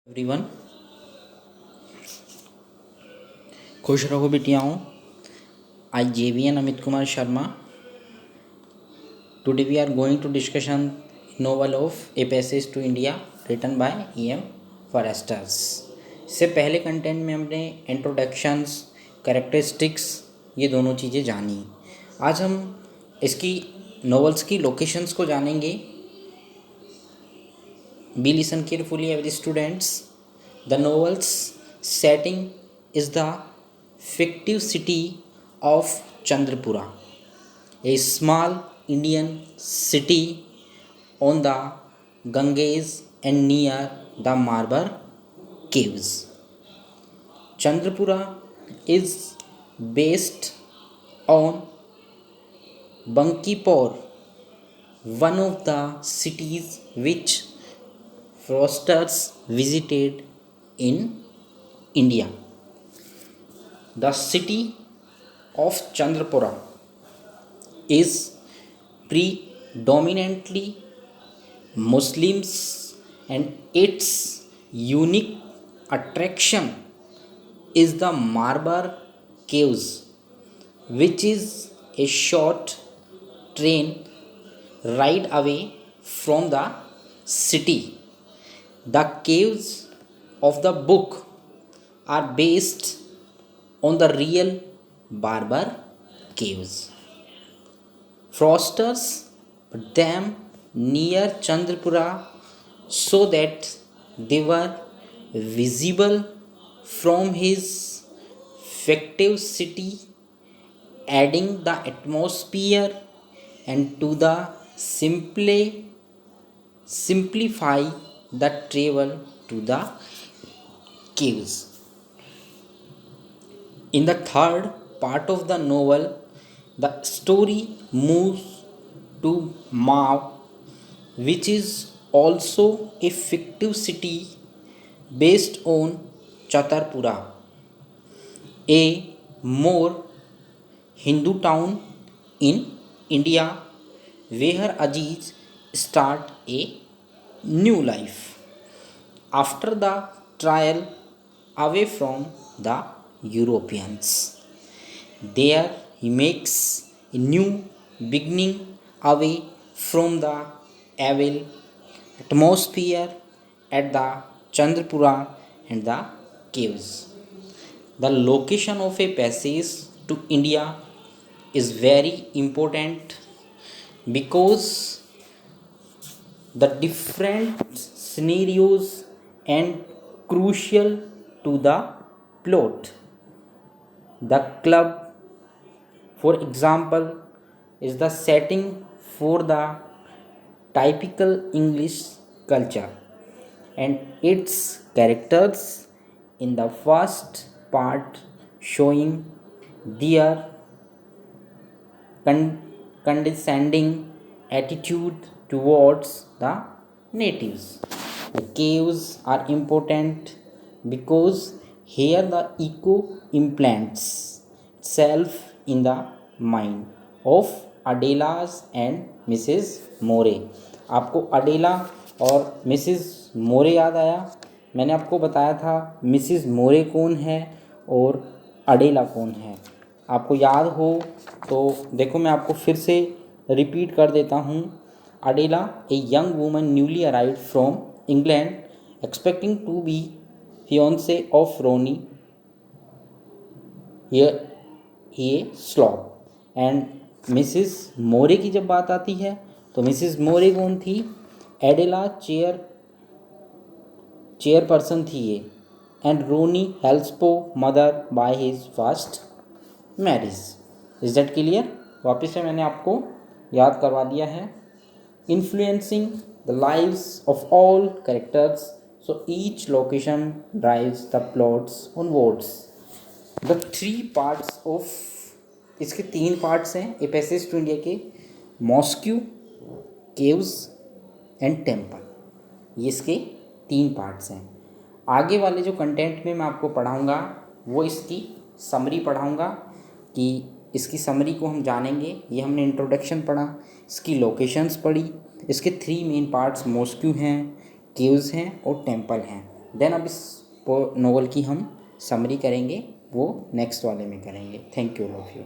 Everyone, खुश रहो बिटियाओं। I JVN Amit Kumar Sharma. Today we are going to discussion novel of a passage to India written by EM Forster's. इससे पहले content में हमने इंट्रोडक्शंस, कैरेक्टरिस्टिक्स, ये दोनों चीज़ें जानी। आज हम इसकी नॉवेल्स की लोकेशंस को जानेंगे। Be listen carefully, every students. The novel's setting is the fictive city of Chandrapura, a small Indian city on the Ganges and near the Marble Caves. Chandrapura is based on Bankipore, one of the cities which Foresters visited in India. The city of Chandrapura is predominantly Muslims, and its unique attraction is the Marble Caves, which is a short train ride away from the city. The caves of the book are based on the real Barber caves. Frosters put them near Chandrapura so that they were visible from his fictive city, adding the atmosphere and to the simplify the travel to the caves. In the third part of the novel, the story moves to Mau, which is also a fictive city based on Chatarpura, a more Hindu town in India, where Aziz start a new life after the trial away from the Europeans. There he makes a new beginning away from the evil atmosphere at the Chandrapura and the caves. The location of a passage to India is very important because the different scenarios and crucial to the plot. The club, for example, is the setting for the typical English culture, and its characters in the first part showing their condescending attitude towards the natives. The caves are important because here the echo implants itself in the mind of Adela's and Mrs. मोरे। आपको अडेला और Mrs मोरे याद आया? मैंने आपको बताया था Mrs मोरे कौन है और अडेला कौन है। आपको याद हो तो देखो, मैं आपको फिर से रिपीट कर देता हूँ। Adela, a young woman newly arrived from England expecting to be fiancée of Ronny Heaslop. And Mrs मोरे की जब बात आती है तो मिसिस मोरे कौन थी? एडेला चेयरपर्सन थी ये, एंड रोनी हेल्सपो mother by his first marriage. Is that clear? वापस से मैंने आपको याद करवा दिया है। Influencing the lives of all characters, so each location drives the plots onwards. The three parts of, इसके तीन पार्ट्स हैं ए पैसेज टू इंडिया के: मॉस्क्यू, केव्स एंड टेम्पल। ये इसके तीन पार्ट्स हैं। आगे वाले जो कंटेंट में मैं आपको पढ़ाऊँगा वो इसकी समरी पढ़ाऊँगा कि इसकी समरी को हम जानेंगे। ये हमने इंट्रोडक्शन पढ़ा, इसकी लोकेशंस पढ़ी, इसके थ्री मेन पार्ट्स मॉस्क्यू हैं, केव्स हैं और टेम्पल हैं। देन अब इस नोवेल की हम समरी करेंगे, वो नेक्स्ट वाले में करेंगे। Thank you all of you.